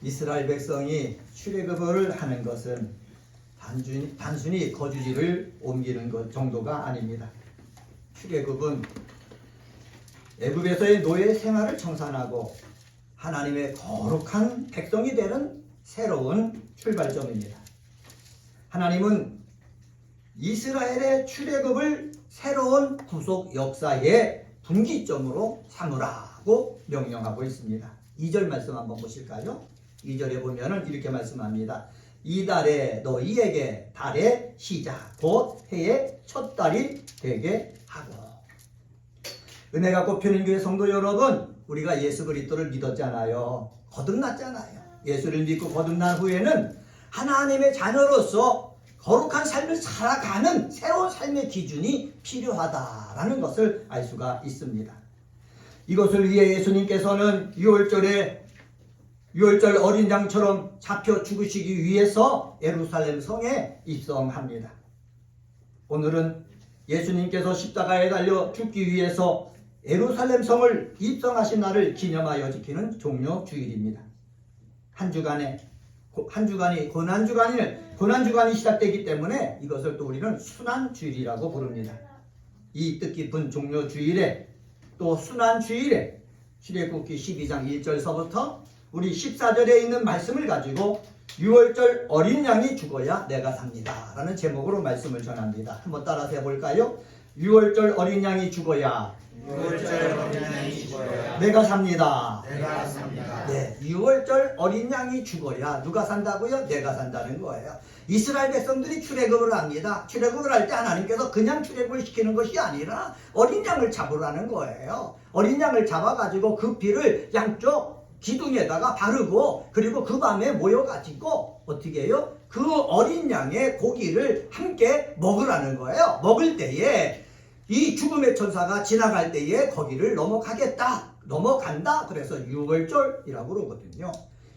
이스라엘 백성이 출애굽을 하는 것은 단순히 거주지를 옮기는 것 정도가 아닙니다. 출애굽은 애굽에서의 노예 생활을 청산하고 하나님의 거룩한 백성이 되는 새로운 출발점입니다. 하나님은 이스라엘의 출애굽을 새로운 구속 역사의 분기점으로 삼으라고 명령하고 있습니다. 2절 말씀 한번 보실까요? 2절에 보면은 이렇게 말씀합니다. 이달에 너희에게 달의 시작 곧 해의 첫 달이 되게 하고. 은혜가 꼽히는 교회 성도 여러분, 우리가 예수 그리스도를 믿었잖아요. 거듭났잖아요. 예수를 믿고 거듭난 후에는 하나님의 자녀로서 거룩한 삶을 살아가는 새로운 삶의 기준이 필요하다라는 것을 알 수가 있습니다. 이것을 위해 예수님께서는 6월절 어린 양처럼 잡혀 죽으시기 위해서 예루살렘 성에 입성합니다. 오늘은 예수님께서 십자가에 달려 죽기 위해서 예루살렘 성을 입성하신 날을 기념하여 지키는 종료주일입니다. 한 주간이 고난주간이 시작되기 때문에 이것을 또 우리는 순환주일이라고 부릅니다. 이 뜻깊은 종료주일에 또 순환주일에 출애굽기 12장 1절서부터 우리 14절에 있는 말씀을 가지고 6월절 어린 양이 죽어야 내가 삽니다 라는 제목으로 말씀을 전합니다. 한번 따라서 해볼까요? 6월절 어린 양이 죽어야 내가 삽니다. 네, 6월절 어린 양이 죽어야 누가 산다고요? 내가 산다는 거예요. 이스라엘 백성들이 출애굽을 합니다. 출애굽을 할 때 하나님께서 그냥 출애굽을 시키는 것이 아니라 어린 양을 잡으라는 거예요. 어린 양을 잡아가지고 그 피를 양쪽 기둥에다가 바르고 그리고 그 밤에 모여가지고 어떻게 해요? 그 어린 양의 고기를 함께 먹으라는 거예요. 먹을 때에 이 죽음의 천사가 지나갈 때에 거기를 넘어간다. 그래서 6월절이라고 그러거든요.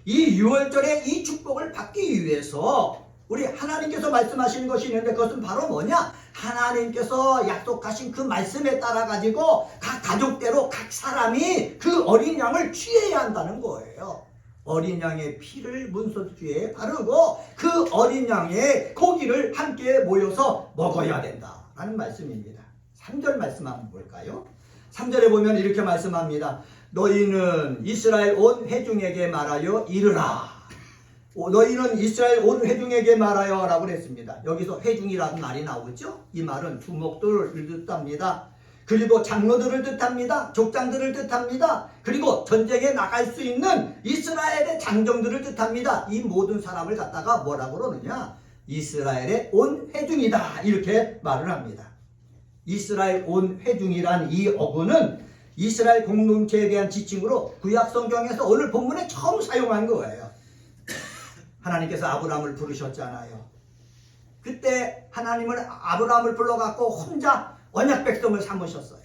이 6월절에 이 축복을 받기 위해서 우리 하나님께서 말씀하시는 것이 있는데 그것은 바로 뭐냐? 하나님께서 약속하신 그 말씀에 따라 가지고 각 가족대로 각 사람이 그 어린 양을 취해야 한다는 거예요. 어린 양의 피를 문소주에 바르고 그 어린 양의 고기를 함께 모여서 먹어야 된다라는 말씀입니다. 3절 말씀 한번 볼까요? 3절에 보면 이렇게 말씀합니다. 너희는 이스라엘 온 회중에게 말하여 이르라. 너희는 이스라엘 온 회중에게 말하여 라고 했습니다. 여기서 회중이라는 말이 나오죠. 이 말은 주목들을 뜻합니다. 그리고 장로들을 뜻합니다. 족장들을 뜻합니다. 그리고 전쟁에 나갈 수 있는 이스라엘의 장정들을 뜻합니다. 이 모든 사람을 갖다가 뭐라고 그러느냐? 이스라엘의 온 회중이다 이렇게 말을 합니다. 이스라엘 온 회중이란 이 어구는 이스라엘 공동체에 대한 지칭으로 구약 성경에서 오늘 본문에 처음 사용한 거예요. 하나님께서 아브라함을 부르셨잖아요. 그때 하나님은 아브라함을 불러갖고 혼자 언약 백성을 삼으셨어요.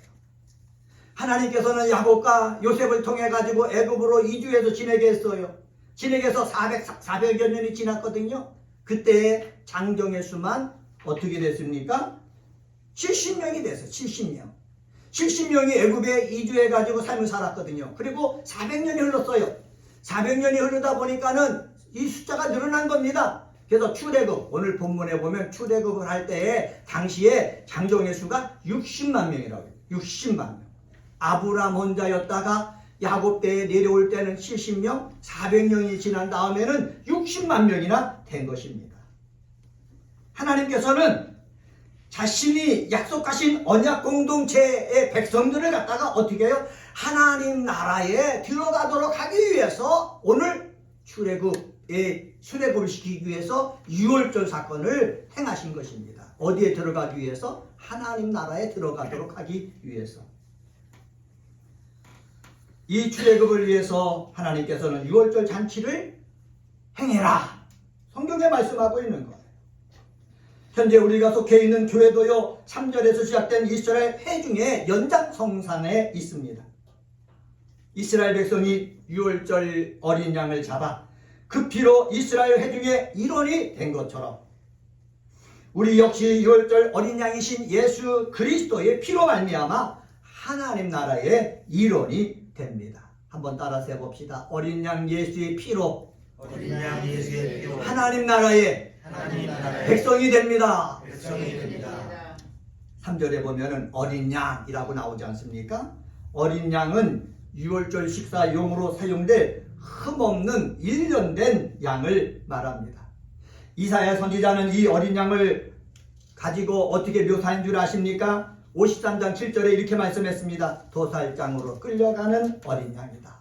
하나님께서는 야곱과 요셉을 통해 가지고 애굽으로 이주해서 지내게 했어요. 지내게해서 400여 년이 지났거든요. 그때 장정의 수만 어떻게 됐습니까? 70명이 됐어요. 70명. 70명이 애굽에 이주해가지고 삶을 살았거든요. 그리고 400년이 흘렀어요. 400년이 흐르다 보니까는 이 숫자가 늘어난 겁니다. 그래서 출애굽, 오늘 본문에 보면 출애굽을 할 때에 당시에 장정의 수가 60만 명이라고 해요. 60만 명. 아브라함 혼자였다가 야곱 때에 내려올 때는 70명, 400년이 지난 다음에는 60만 명이나 된 것입니다. 하나님께서는 자신이 약속하신 언약 공동체의 백성들을 갖다가 어떻게 해요? 하나님 나라에 들어가도록 하기 위해서 오늘 출애굽을 시키기 위해서 6월절 사건을 행하신 것입니다. 어디에 들어가기 위해서? 하나님 나라에 들어가도록 하기 위해서. 이 출애굽을 위해서 하나님께서는 6월절 잔치를 행해라. 성경에 말씀하고 있는 거예요. 현재 우리가 속해 있는 교회도요, 3절에서 시작된 이스라엘 회중의 연장성산에 있습니다. 이스라엘 백성이 6월절 어린 양을 잡아 그 피로 이스라엘 회중의 일원이 된 것처럼 우리 역시 6월절 어린 양이신 예수 그리스도의 피로 말미암아 하나님 나라의 일원이 됩니다. 한번 따라서 해봅시다. 어린 양 예수의 피로 어린 양 예수의 피로 하나님 나라의 백성이 됩니다. 백성이 됩니다. 3절에 보면은 어린 양이라고 나오지 않습니까? 어린 양은 유월절 식사용으로 사용될 흠없는 1년 된 양을 말합니다. 이사야 선지자는 이 어린 양을 가지고 어떻게 묘사한 줄 아십니까? 53장 7절에 이렇게 말씀했습니다. 도살장으로 끌려가는 어린 양이다.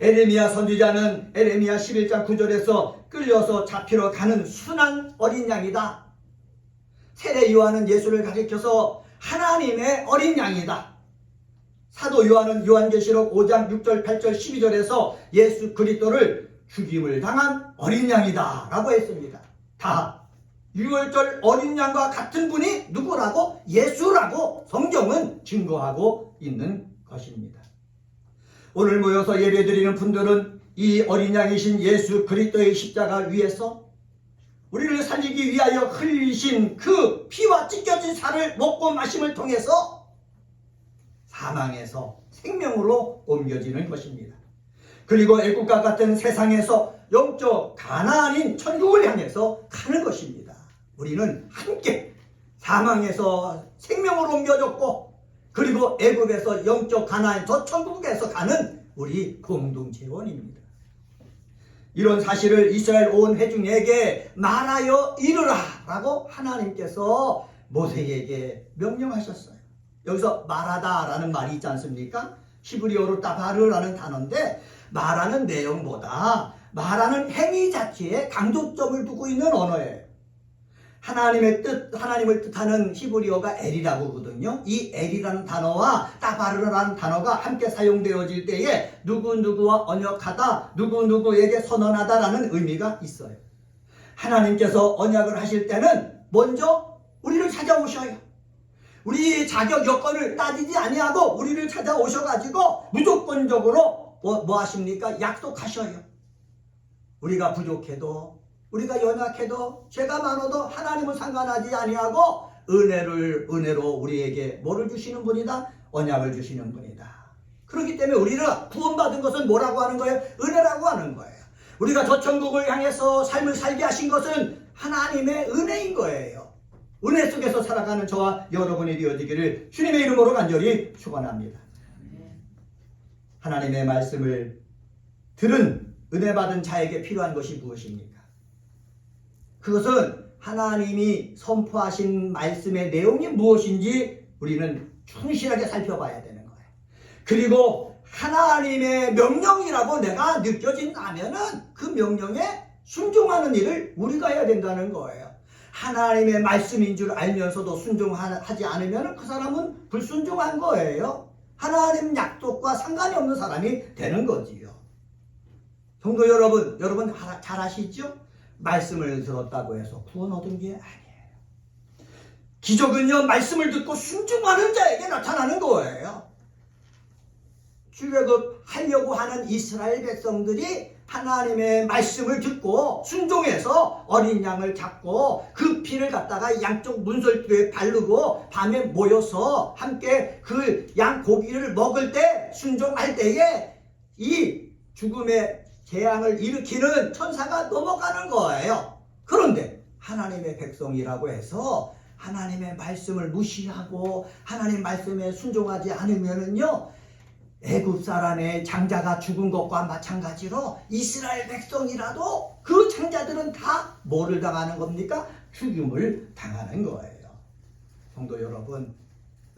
에레미야 선지자는 에레미야 11장 9절에서 끌려서 잡히러 가는 순한 어린 양이다. 세례 요한은 예수를 가리켜서 하나님의 어린 양이다. 사도 요한은 요한계시록 5장 6절 8절 12절에서 예수 그리스도를 죽임을 당한 어린 양이다 라고 했습니다. 다 유월절 어린 양과 같은 분이 누구라고? 예수라고 성경은 증거하고 있는 것입니다. 오늘 모여서 예배드리는 분들은 이 어린 양이신 예수 그리스도의 십자가 위에서 우리를 살리기 위하여 흘리신 그 피와 찢겨진 살을 먹고 마심을 통해서 사망에서 생명으로 옮겨지는 것입니다. 그리고 애국과 같은 세상에서 영적 가나안인 천국을 향해서 가는 것입니다. 우리는 함께 사망에서 생명으로 옮겨졌고 그리고 애굽에서 영적 가나안 저 천국에서 가는 우리 공동체원입니다. 이런 사실을 이스라엘 온 회중에게 말하여 이르라 라고 하나님께서 모세에게 명령하셨어요. 여기서 말하다 라는 말이 있지 않습니까? 히브리어로 따바르라는 단어인데 말하는 내용보다 말하는 행위 자체에 강조점을 두고 있는 언어예요. 하나님의 뜻, 하나님을 뜻하는 히브리어가 엘이라고 하거든요. 이 엘이라는 단어와 따바르라는 단어가 함께 사용되어질 때에 누구누구와 언약하다, 누구누구에게 선언하다라는 의미가 있어요. 하나님께서 언약을 하실 때는 먼저 우리를 찾아오셔요. 우리의 자격 여건을 따지지 아니하고 우리를 찾아오셔가지고 무조건적으로 뭐 하십니까? 약속하셔요. 우리가 부족해도 우리가 연약해도 죄가 많아도 하나님은 상관하지 아니하고 은혜로 우리에게 뭐를 주시는 분이다? 언약을 주시는 분이다. 그렇기 때문에 우리가 구원받은 것은 뭐라고 하는 거예요? 은혜라고 하는 거예요. 우리가 저 천국을 향해서 삶을 살게 하신 것은 하나님의 은혜인 거예요. 은혜 속에서 살아가는 저와 여러분이 되어지기를 주님의 이름으로 간절히 축원합니다. 하나님의 말씀을 들은 은혜 받은 자에게 필요한 것이 무엇입니까? 그것은 하나님이 선포하신 말씀의 내용이 무엇인지 우리는 충실하게 살펴봐야 되는 거예요. 그리고 하나님의 명령이라고 내가 느껴진다면은 그 명령에 순종하는 일을 우리가 해야 된다는 거예요. 하나님의 말씀인 줄 알면서도 순종하지 않으면 그 사람은 불순종한 거예요. 하나님 약속과 상관이 없는 사람이 되는 거지요. 성도 여러분 잘 아시죠? 말씀을 들었다고 해서 구원 얻은 게 아니에요. 기적은요, 말씀을 듣고 순종하는 자에게 나타나는 거예요. 출애굽하려고 하는 이스라엘 백성들이 하나님의 말씀을 듣고 순종해서 어린 양을 잡고 그 피를 갖다가 양쪽 문설주에 바르고 밤에 모여서 함께 그 양 고기를 먹을 때 순종할 때에 이 죽음의 재앙을 일으키는 천사가 넘어가는 거예요. 그런데 하나님의 백성이라고 해서 하나님의 말씀을 무시하고 하나님 말씀에 순종하지 않으면은요, 애굽 사람의 장자가 죽은 것과 마찬가지로 이스라엘 백성이라도 그 장자들은 다 뭐를 당하는 겁니까? 죽임을 당하는 거예요. 성도 여러분,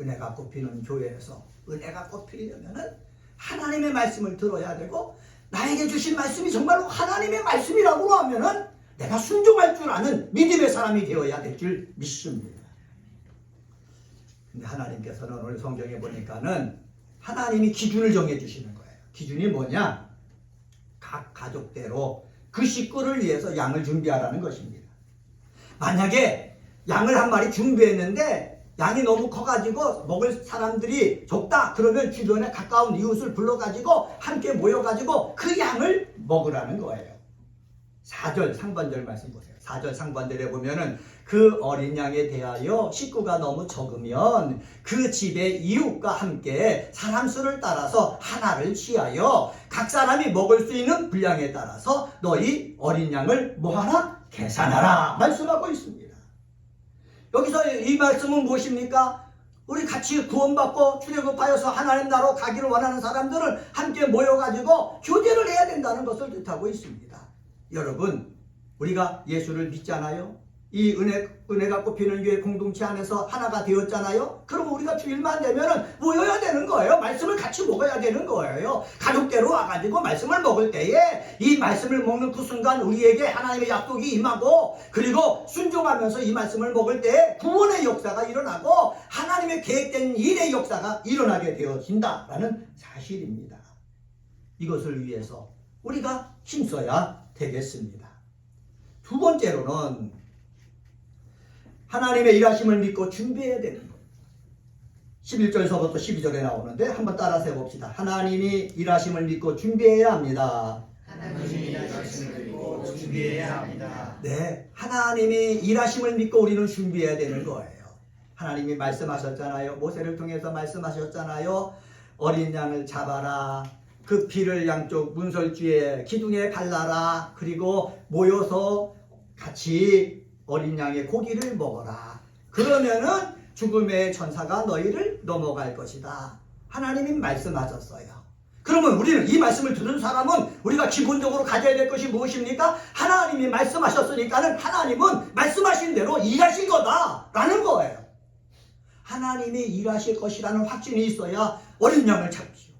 은혜가 꼽히는 교회에서 은혜가 꼽히려면은 하나님의 말씀을 들어야 되고 나에게 주신 말씀이 정말로 하나님의 말씀이라고 하면은 내가 순종할 줄 아는 믿음의 사람이 되어야 될 줄 믿습니다. 근데 하나님께서는 오늘 성경에 보니까는 하나님이 기준을 정해주시는 거예요. 기준이 뭐냐? 각 가족대로 그 식구를 위해서 양을 준비하라는 것입니다. 만약에 양을 한 마리 준비했는데 양이 너무 커가지고 먹을 사람들이 적다 그러면 주변에 가까운 이웃을 불러가지고 함께 모여가지고 그 양을 먹으라는 거예요. 4절 상반절 말씀 보세요. 4절 상반절에 보면은 그 어린 양에 대하여 식구가 너무 적으면 그 집의 이웃과 함께 사람 수를 따라서 하나를 취하여 각 사람이 먹을 수 있는 분량에 따라서 너희 어린 양을 뭐하라? 계산하라 말씀하고 있습니다. 여기서 이 말씀은 무엇입니까? 우리 같이 구원받고 출애굽하여서 하나님 나라로 가기를 원하는 사람들은 함께 모여가지고 교제를 해야 된다는 것을 뜻하고 있습니다. 여러분, 우리가 예수를 믿잖아요. 이 은혜가 꽃피는 교회 공동체 안에서 하나가 되었잖아요. 그럼 우리가 주일만 되면은 모여야 되는 거예요. 말씀을 같이 먹어야 되는 거예요. 가족대로 와가지고 말씀을 먹을 때에 이 말씀을 먹는 그 순간 우리에게 하나님의 약속이 임하고, 그리고 순종하면서 이 말씀을 먹을 때 구원의 역사가 일어나고 하나님의 계획된 일의 역사가 일어나게 되어진다라는 사실입니다. 이것을 위해서 우리가 힘써야 되겠습니다. 두 번째로는 하나님의 일하심을 믿고 준비해야 되는 거예요. 11절서부터 12절에 나오는데 한번 따라서 해봅시다. 하나님이 일하심을 믿고 준비해야 합니다. 하나님이 일하심을 믿고 준비해야 합니다. 네, 하나님이 일하심을 믿고 우리는 준비해야 되는 거예요. 하나님이 말씀하셨잖아요. 모세를 통해서 말씀하셨잖아요. 어린 양을 잡아라. 그 피를 양쪽 문설주에 기둥에 발라라. 그리고 모여서 같이 어린 양의 고기를 먹어라. 그러면은 죽음의 천사가 너희를 넘어갈 것이다. 하나님이 말씀하셨어요. 그러면 우리는 이 말씀을 들은 사람은 우리가 기본적으로 가져야 될 것이 무엇입니까? 하나님이 말씀하셨으니까는 하나님은 말씀하신 대로 일하실 거다라는 거예요. 하나님이 일하실 것이라는 확신이 있어야 어린 양을 잡지요.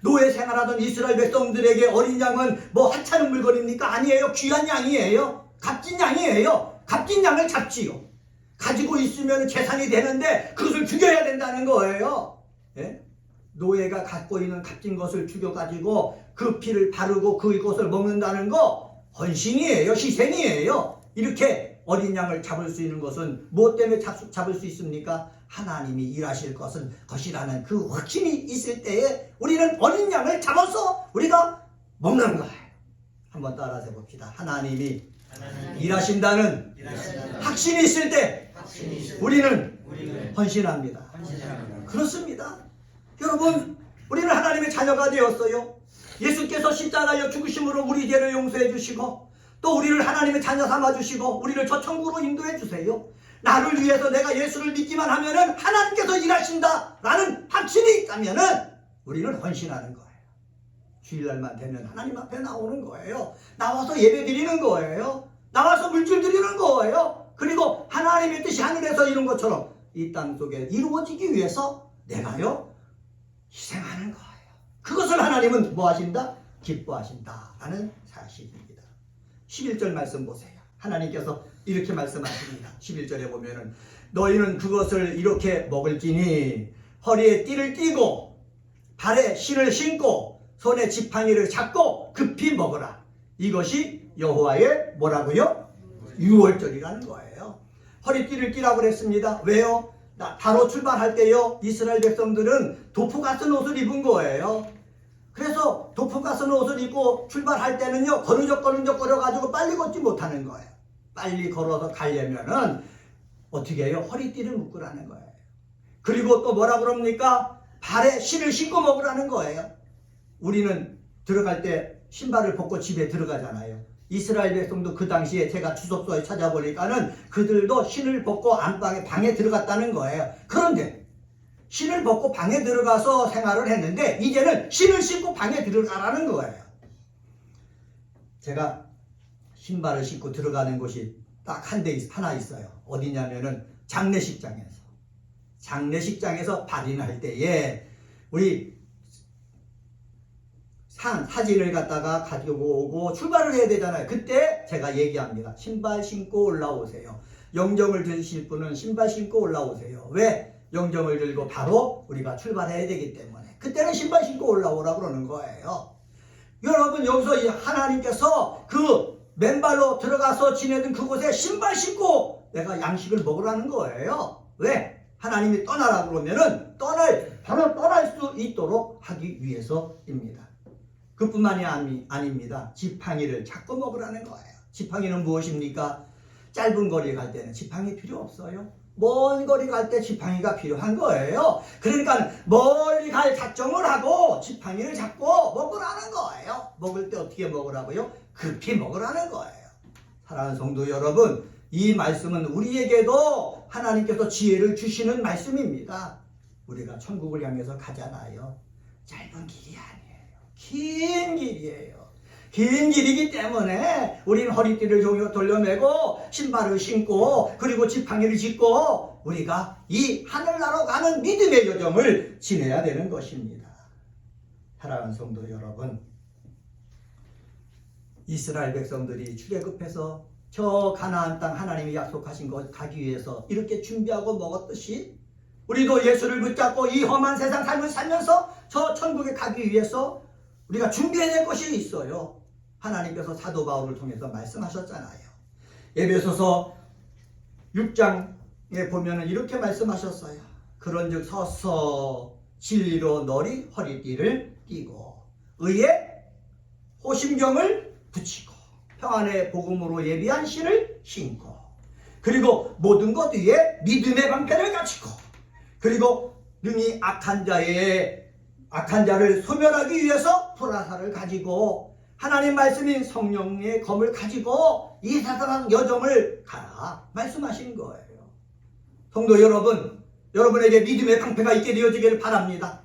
노예 생활하던 이스라엘 백성들에게 어린 양은 뭐 하찮은 물건입니까? 아니에요. 귀한 양이에요. 값진 양이에요. 값진 양을 잡지요. 가지고 있으면 재산이 되는데 그것을 죽여야 된다는 거예요. 예? 노예가 갖고 있는 값진 것을 죽여가지고 그 피를 바르고 그것을 먹는다는 거 헌신이에요. 희생이에요. 이렇게 어린 양을 잡을 수 있는 것은 무엇 때문에 잡을 수 있습니까? 하나님이 일하실 것이라는 그 확신이 있을 때에 우리는 어린 양을 잡아서 우리가 먹는 거예요. 한번 따라서 해봅시다. 하나님이 일하신다는 확신이 있을 때 우리는 헌신합니다. 그렇습니다. 여러분, 우리는 하나님의 자녀가 되었어요. 예수께서 십자가에 죽으심으로 우리 죄를 용서해 주시고 또 우리를 하나님의 자녀 삼아 주시고 우리를 저 천국으로 인도해 주세요. 나를 위해서 내가 예수를 믿기만 하면은 하나님께서 일하신다라는 확신이 있다면은 우리는 헌신하는 거예요. 주일날만 되면 하나님 앞에 나오는 거예요. 나와서 예배 드리는 거예요. 나와서 물질 드리는 거예요. 그리고 하나님의 뜻이 하늘에서 이룬 것처럼 이 땅 속에 이루어지기 위해서 내가요 희생하는 거예요. 그것을 하나님은 뭐 하신다? 기뻐하신다라는 사실입니다. 11절 말씀 보세요. 하나님께서 이렇게 말씀하십니다. 11절에 보면은 너희는 그것을 이렇게 먹을지니 허리에 띠를 띠고 발에 신을 신고 손에 지팡이를 잡고 급히 먹으라. 이것이 여호와의 뭐라고요? 유월절이라는 거예요. 허리띠를 띠라고 그랬습니다. 왜요? 바로 출발할 때요 이스라엘 백성들은 도포가 쓴 옷을 입은 거예요. 그래서 도포가 쓴 옷을 입고 출발할 때는요 거르적 거려가지고 빨리 걷지 못하는 거예요. 빨리 걸어서 가려면은 어떻게 해요? 허리띠를 묶으라는 거예요. 그리고 또 뭐라 그럽니까? 발에 신을 신고 먹으라는 거예요. 우리는 들어갈 때 신발을 벗고 집에 들어가잖아요. 이스라엘 백성도 그 당시에 제가 주석서에 찾아보니까는 그들도 신을 벗고 방에 들어갔다는 거예요. 그런데 신을 벗고 방에 들어가서 생활을 했는데 이제는 신을 신고 방에 들어가라는 거예요. 제가 신발을 신고 들어가는 곳이 딱 하나 있어요. 어디냐면은 장례식장에서 발인할 때에 우리 사진을 갖다가 가지고 오고 출발을 해야 되잖아요. 그때 제가 얘기합니다. 신발 신고 올라오세요. 영정을 드실 분은 신발 신고 올라오세요. 왜? 영정을 들고 바로 우리가 출발해야 되기 때문에 그때는 신발 신고 올라오라고 그러는 거예요. 여러분, 여기서 하나님께서 그 맨발로 들어가서 지내던 그곳에 신발 신고 내가 양식을 먹으라는 거예요. 왜? 하나님이 떠나라고 그러면은 바로 떠날 수 있도록 하기 위해서입니다. 그뿐만이 아닙니다. 지팡이를 잡고 먹으라는 거예요. 지팡이는 무엇입니까? 짧은 거리 갈 때는 지팡이 필요 없어요. 먼 거리 갈 때 지팡이가 필요한 거예요. 그러니까 멀리 갈 작정을 하고 지팡이를 잡고 먹으라는 거예요. 먹을 때 어떻게 먹으라고요? 급히 먹으라는 거예요. 사랑하는 성도 여러분, 이 말씀은 우리에게도 하나님께서 지혜를 주시는 말씀입니다. 우리가 천국을 향해서 가잖아요. 짧은 길이 아니에요. 긴 길이에요. 긴 길이기 때문에 우리는 허리띠를 돌려매고 신발을 신고 그리고 지팡이를 짚고 우리가 이 하늘나라로 가는 믿음의 여정을 지내야 되는 것입니다. 사랑하는 성도 여러분, 이스라엘 백성들이 출애굽해서 저 가나안 땅 하나님이 약속하신 곳 가기 위해서 이렇게 준비하고 먹었듯이 우리도 예수를 붙잡고 이 험한 세상 삶을 살면서 저 천국에 가기 위해서 우리가 준비해야 될 것이 있어요. 하나님께서 사도 바울을 통해서 말씀하셨잖아요. 에베소서 6장에 보면 이렇게 말씀하셨어요. 그런즉 서서 진리로 너리 허리띠를 띠고 의의 호심경을 붙이고 평안의 복음으로 예비한 신을 신고 그리고 모든 것 위에 믿음의 방패를 갖추고 그리고 능히 악한 자를 소멸하기 위해서 불화살을 가지고 하나님 말씀인 성령의 검을 가지고 이 세상 여정을 가라 말씀하신 거예요. 성도 여러분, 여러분에게 믿음의 방패가 있게 되어지기를 바랍니다.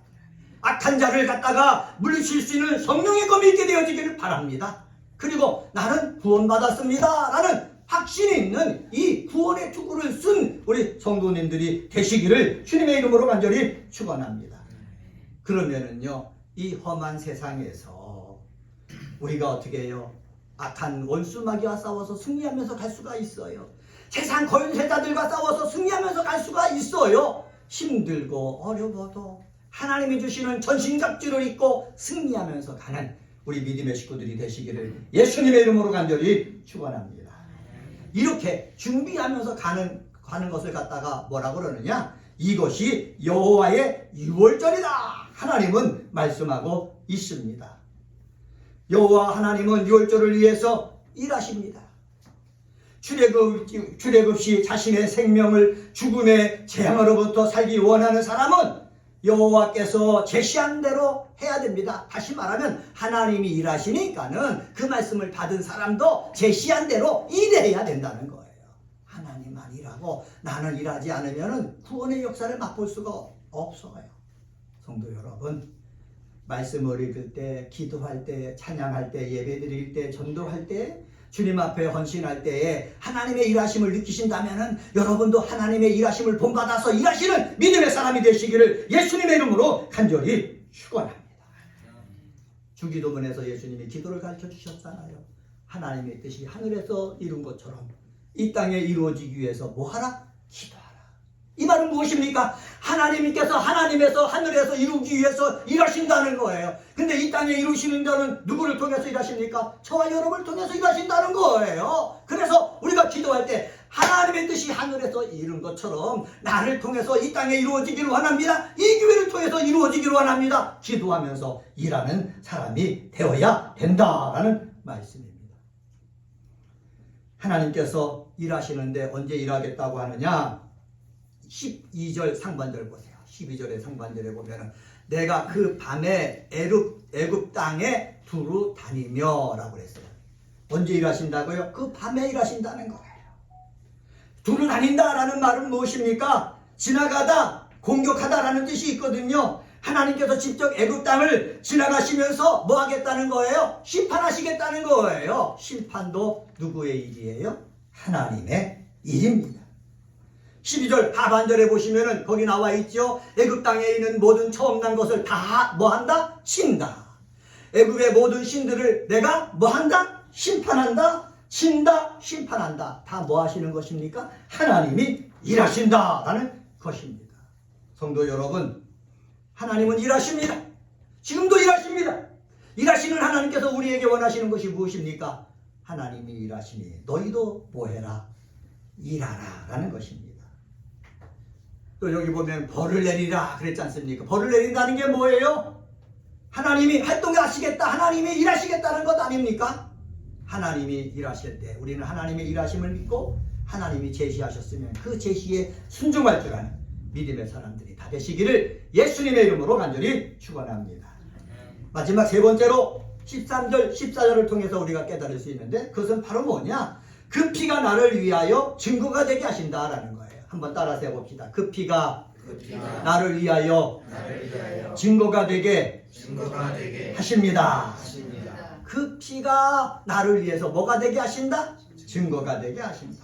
악한 자를 갖다가 물리칠 수 있는 성령의 검이 있게 되어지기를 바랍니다. 그리고 나는 구원받았습니다 라는 확신이 있는 이 구원의 투구를 쓴 우리 성도님들이 되시기를 주님의 이름으로 간절히 축원합니다. 그러면은요, 이 험한 세상에서 우리가 어떻게 해요? 악한 원수마귀와 싸워서 승리하면서 갈 수가 있어요. 세상 권세자들과 싸워서 승리하면서 갈 수가 있어요. 힘들고 어려워도 하나님이 주시는 전신갑주를 입고 승리하면서 가는 우리 믿음의 식구들이 되시기를 예수님의 이름으로 간절히 축원합니다. 이렇게 준비하면서 가는 것을 갖다가 뭐라고 그러느냐? 이것이 여호와의 유월절이다. 하나님은 말씀하고 있습니다. 여호와 하나님은 유월절을 위해서 일하십니다. 출애굽 시 자신의 생명을 죽음의 재앙으로부터 살기 원하는 사람은 여호와께서 제시한 대로 해야 됩니다. 다시 말하면 하나님이 일하시니까는 그 말씀을 받은 사람도 제시한 대로 일해야 된다는 거예요. 하나님만 일하고 나는 일하지 않으면 구원의 역사를 맛볼 수가 없어요. 성도 여러분, 말씀을 읽을 때, 기도할 때, 찬양할 때, 예배드릴 때, 전도할 때, 주님 앞에 헌신할 때에 하나님의 일하심을 느끼신다면 여러분도 하나님의 일하심을 본받아서 일하시는 믿음의 사람이 되시기를 예수님의 이름으로 간절히 축원합니다. 주기도문에서 예수님이 기도를 가르쳐 주셨잖아요. 하나님의 뜻이 하늘에서 이룬 것처럼 이 땅에 이루어지기 위해서 뭐하라? 기도하라. 이 말은 무엇입니까? 하나님께서 하나님에서 하늘에서 이루기 위해서 일하신다는 거예요. 근데 이 땅에 이루시는 자는 누구를 통해서 일하십니까? 저와 여러분을 통해서 일하신다는 거예요. 그래서 우리가 기도할 때 하나님의 뜻이 하늘에서 이룬 것처럼 나를 통해서 이 땅에 이루어지기를 원합니다. 이 교회를 통해서 이루어지기를 원합니다. 기도하면서 일하는 사람이 되어야 된다라는 말씀입니다. 하나님께서 일하시는데 언제 일하겠다고 하느냐? 12절 상반절 보세요. 12절의 상반절에 보면은 내가 그 밤에 애굽 땅에 두루 다니며 라고 그랬어요. 언제 일하신다고요? 그 밤에 일하신다는 거예요. 두루 다닌다라는 말은 무엇입니까? 지나가다, 공격하다라는 뜻이 있거든요. 하나님께서 직접 애굽 땅을 지나가시면서 뭐 하겠다는 거예요? 심판하시겠다는 거예요. 심판도 누구의 일이에요? 하나님의 일입니다. 12절 하반절에 보시면은 거기 나와 있죠. 애굽 땅에 있는 모든 처음 난 것을 다 뭐한다? 친다. 애굽의 모든 신들을 내가 뭐한다? 심판한다. 친다. 심판한다. 다 뭐 하시는 것입니까? 하나님이 일하신다라는 것입니다. 성도 여러분, 하나님은 일하십니다. 지금도 일하십니다. 일하시는 하나님께서 우리에게 원하시는 것이 무엇입니까? 하나님이 일하시니 너희도 뭐해라? 일하라 라는 것입니다. 또 여기 보면 벌을 내리라 그랬지 않습니까? 벌을 내린다는 게 뭐예요? 하나님이 활동하시겠다, 하나님이 일하시겠다는 것 아닙니까? 하나님이 일하실 때 우리는 하나님의 일하심을 믿고 하나님이 제시하셨으면 그 제시에 순종할 줄 아는 믿음의 사람들이 다 되시기를 예수님의 이름으로 간절히 축원합니다. 마지막 세 번째로 13절, 14절을 통해서 우리가 깨달을 수 있는데 그것은 바로 뭐냐? 그 피가 나를 위하여 증거가 되게 하신다라는 거예요. 한번 따라서 해봅시다. 그 피가 나를 위하여 증거가 되게 하십니다. 그 피가 나를 위해서 뭐가 되게 하신다? 증거가 되게 하신다.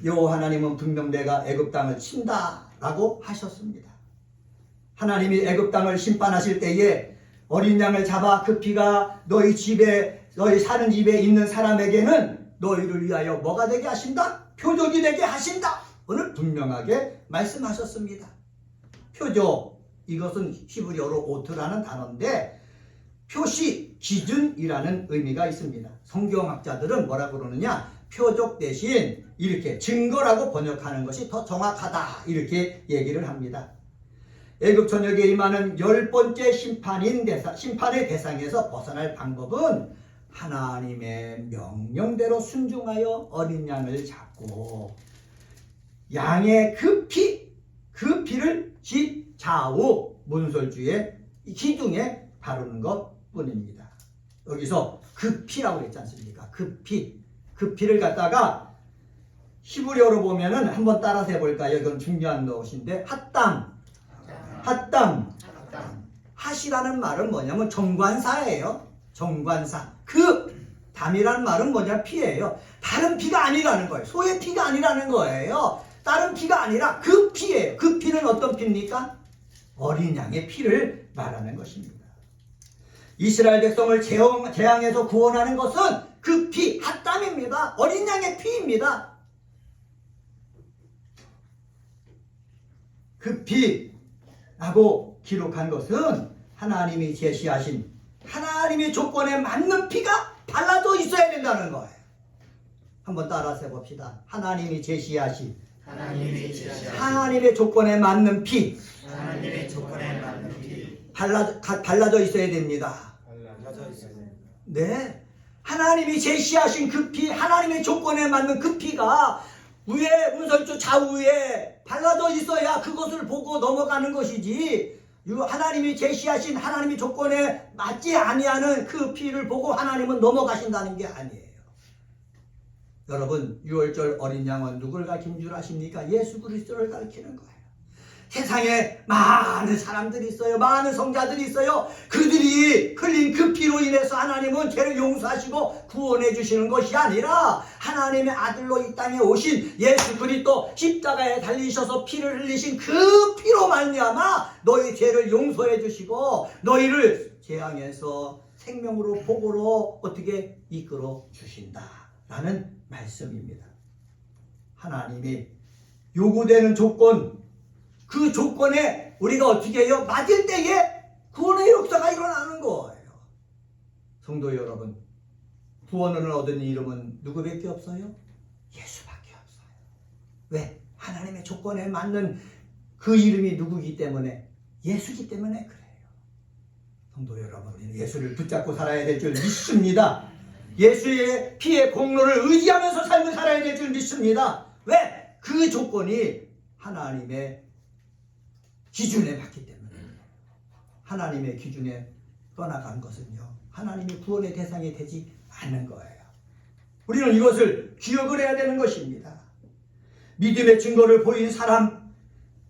여호와 하나님은 분명 내가 애굽 땅을 친다라고 하셨습니다. 하나님이 애굽 땅을 심판하실 때에 어린 양을 잡아 그 피가 너희 집에 너희 사는 집에 있는 사람에게는 너희를 위하여 뭐가 되게 하신다? 표적이 되게 하신다. 오늘 분명하게 말씀하셨습니다. 표적, 이것은 히브리어로 오트라는 단어인데 표시, 기준이라는 의미가 있습니다. 성경학자들은 뭐라고 그러느냐? 표적 대신 이렇게 증거라고 번역하는 것이 더 정확하다 이렇게 얘기를 합니다. 애굽 전역에 임하는 10번째 심판의 대상에서 벗어날 방법은 하나님의 명령대로 순종하여 어린 양을 잡고 양의 그 피를 집 좌우 문설주의 기둥에 바르는 것 뿐입니다. 여기서 그 피라고 했지 않습니까? 그 피를 갖다가 히브리어로 보면은 한번 따라서 해볼까요? 이건 중요한 것인데 핫담. 핫이라는 말은 뭐냐면 정관사예요. 정관사. 그 담이라는 말은 뭐냐? 피예요. 다른 피가 아니라는 거예요. 소의 피가 아니라는 거예요. 다른 피가 아니라 그 피예요. 그 피는 어떤 피입니까? 어린 양의 피를 말하는 것입니다. 이스라엘 백성을 재앙에서 구원하는 것은 그 피, 핫담입니다. 어린 양의 피입니다. 그 피라고 기록한 것은 하나님이 제시하신 하나님의 조건에 맞는 피가 발라져 있어야 된다는 거예요. 한번 따라서 해봅시다. 하나님이 제시하신 하나님의 조건에 맞는 피, 발라져 있어야 됩니다. 네, 하나님이 제시하신 그 피, 하나님의 조건에 맞는 그 피가 위에 문설주 좌우에 발라져 있어야 그것을 보고 넘어가는 것이지, 하나님이 제시하신 하나님의 조건에 맞지 아니하는 그 피를 보고 하나님은 넘어가신다는 게 아니에요. 여러분, 유월절 어린 양은 누구를 가리키는 줄 아십니까? 예수 그리스도를 가리키는 거예요. 세상에 많은 사람들이 있어요. 많은 성자들이 있어요. 그들이 흘린 그 피로 인해서 하나님은 죄를 용서하시고 구원해 주시는 것이 아니라 하나님의 아들로 이 땅에 오신 예수 그리스도 십자가에 달리셔서 피를 흘리신 그 피로 말미암아 너희 죄를 용서해 주시고 너희를 재앙에서 생명으로 복으로 어떻게 이끌어 주신다라는 말씀입니다. 하나님이 요구되는 조건, 그 조건에 우리가 어떻게 해요? 맞을 때에 구원의 역사가 일어나는 거예요. 성도 여러분, 구원을 얻은 이름은 누구밖에 없어요? 예수밖에 없어요. 왜? 하나님의 조건에 맞는 그 이름이 누구기 때문에? 예수기 때문에 그래요. 성도 여러분, 우리는 예수를 붙잡고 살아야 될 줄 믿습니다. 예수의 피의 공로를 의지하면서 삶을 살아야 될 줄 믿습니다. 왜? 그 조건이 하나님의 기준에 맞기 때문에. 하나님의 기준에 떠나간 것은요, 하나님의 구원의 대상이 되지 않는 거예요. 우리는 이것을 기억을 해야 되는 것입니다. 믿음의 증거를 보인 사람,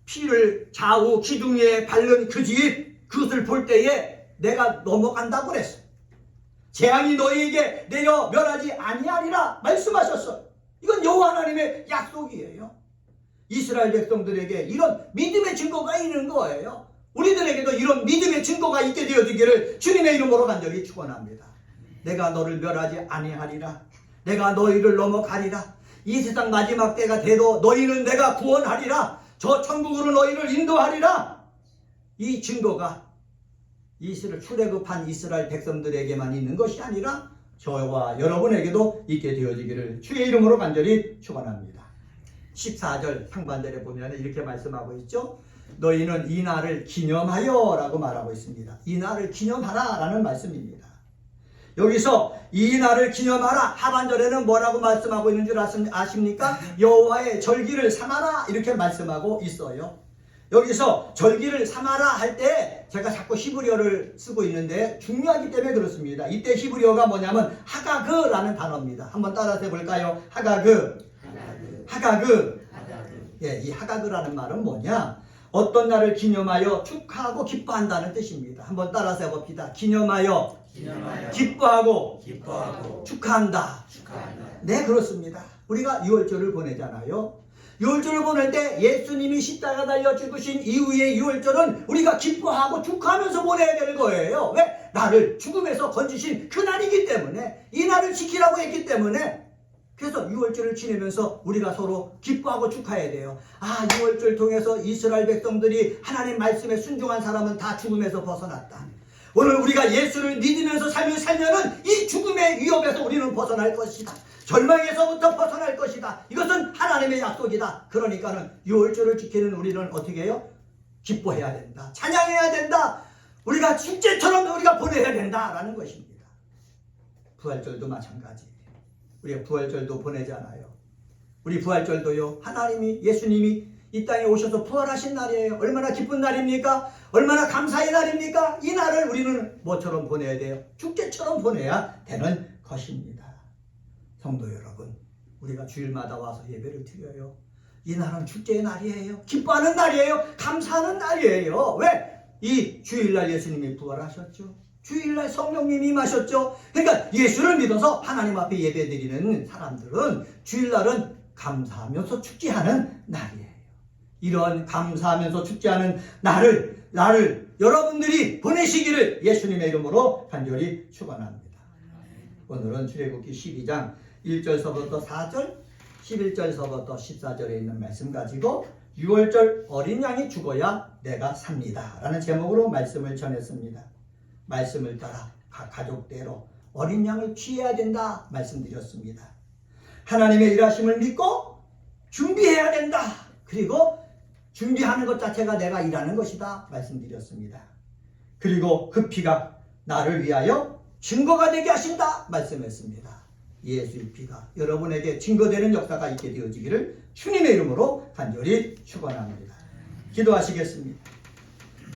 피를 좌우 기둥 위에 바른 그 집, 그것을 볼 때에 내가 넘어간다고 그랬어. 재앙이 너희에게 내려 멸하지 아니하리라 말씀하셨어. 이건 여호와 하나님의 약속이에요. 이스라엘 백성들에게 이런 믿음의 증거가 있는 거예요. 우리들에게도 이런 믿음의 증거가 있게 되어지기를 주님의 이름으로 간절히 축원합니다. 내가 너를 멸하지 아니하리라. 내가 너희를 넘어가리라. 이 세상 마지막 때가 돼도 너희는 내가 구원하리라. 저 천국으로 너희를 인도하리라. 이 증거가 출애굽한 이스라엘 백성들에게만 있는 것이 아니라 저와 여러분에게도 있게 되어지기를 주의 이름으로 간절히 축원합니다. 14절 상반절에 보면 이렇게 말씀하고 있죠. 너희는 이 날을 기념하여 라고 말하고 있습니다. 이 날을 기념하라 라는 말씀입니다. 여기서 이 날을 기념하라. 하반절에는 뭐라고 말씀하고 있는 줄 아십니까? 여호와의 절기를 삼아라 이렇게 말씀하고 있어요. 여기서 절기를 삼아라 할 때 제가 자꾸 히브리어를 쓰고 있는데 중요하기 때문에 그렇습니다. 이때 히브리어가 뭐냐면 하가그라는 단어입니다. 한번 따라서 해볼까요? 하가그. 예, 이 하가그라는 말은 뭐냐? 어떤 날을 기념하여 축하하고 기뻐한다는 뜻입니다. 한번 따라서 해봅시다. 기념하여 기뻐하고 축하한다. 네, 그렇습니다. 우리가 유월절을 보내잖아요. 유월절을 보낼 때 예수님이 십자가 달려 죽으신 이후의 유월절은 우리가 기뻐하고 축하하면서 보내야 되는 거예요. 왜? 나를 죽음에서 건지신 그 날이기 때문에, 이 날을 지키라고 했기 때문에. 그래서 유월절을 지내면서 우리가 서로 기뻐하고 축하해야 돼요. 아, 유월절 통해서 이스라엘 백성들이 하나님 말씀에 순종한 사람은 다 죽음에서 벗어났다. 오늘 우리가 예수를 믿으면서 삶을 살면은 이 죽음의 위협에서 우리는 벗어날 것이다. 절망에서부터 벗어날 것이다. 이것은 하나님의 약속이다. 그러니까는 유월절을 지키는 우리는 어떻게 해요? 기뻐해야 된다. 찬양해야 된다. 우리가 축제처럼 우리가 보내야 된다라는 것입니다. 부활절도 마찬가지. 우리가 부활절도 보내잖아요. 우리 부활절도요, 하나님이, 예수님이 이 땅에 오셔서 부활하신 날이에요. 얼마나 기쁜 날입니까? 얼마나 감사의 날입니까? 이 날을 우리는 뭐처럼 보내야 돼요? 축제처럼 보내야 되는 것입니다. 성도 여러분, 우리가 주일마다 와서 예배를 드려요. 이 날은 축제의 날이에요. 기뻐하는 날이에요. 감사하는 날이에요. 왜? 이 주일날 예수님이 부활하셨죠. 주일날 성령님이 임하셨죠. 그러니까 예수를 믿어서 하나님 앞에 예배드리는 사람들은 주일날은 감사하면서 축제하는 날이에요. 이런 감사하면서 축제하는 날을 여러분들이 보내시기를 예수님의 이름으로 간절히 축원합니다. 오늘은 출애굽기 12장 1절서부터 4절, 11절서부터 14절에 있는 말씀 가지고 6월절 어린 양이 죽어야 내가 삽니다 라는 제목으로 말씀을 전했습니다. 말씀을 따라 각 가족대로 어린 양을 취해야 된다 말씀드렸습니다. 하나님의 일하심을 믿고 준비해야 된다. 그리고 준비하는 것 자체가 내가 일하는 것이다 말씀드렸습니다. 그리고 그 피가 나를 위하여 증거가 되게 하신다 말씀했습니다. 예수의 피가 여러분에게 증거되는 역사가 있게 되어지기를 주님의 이름으로 간절히 축원합니다. 기도하시겠습니다.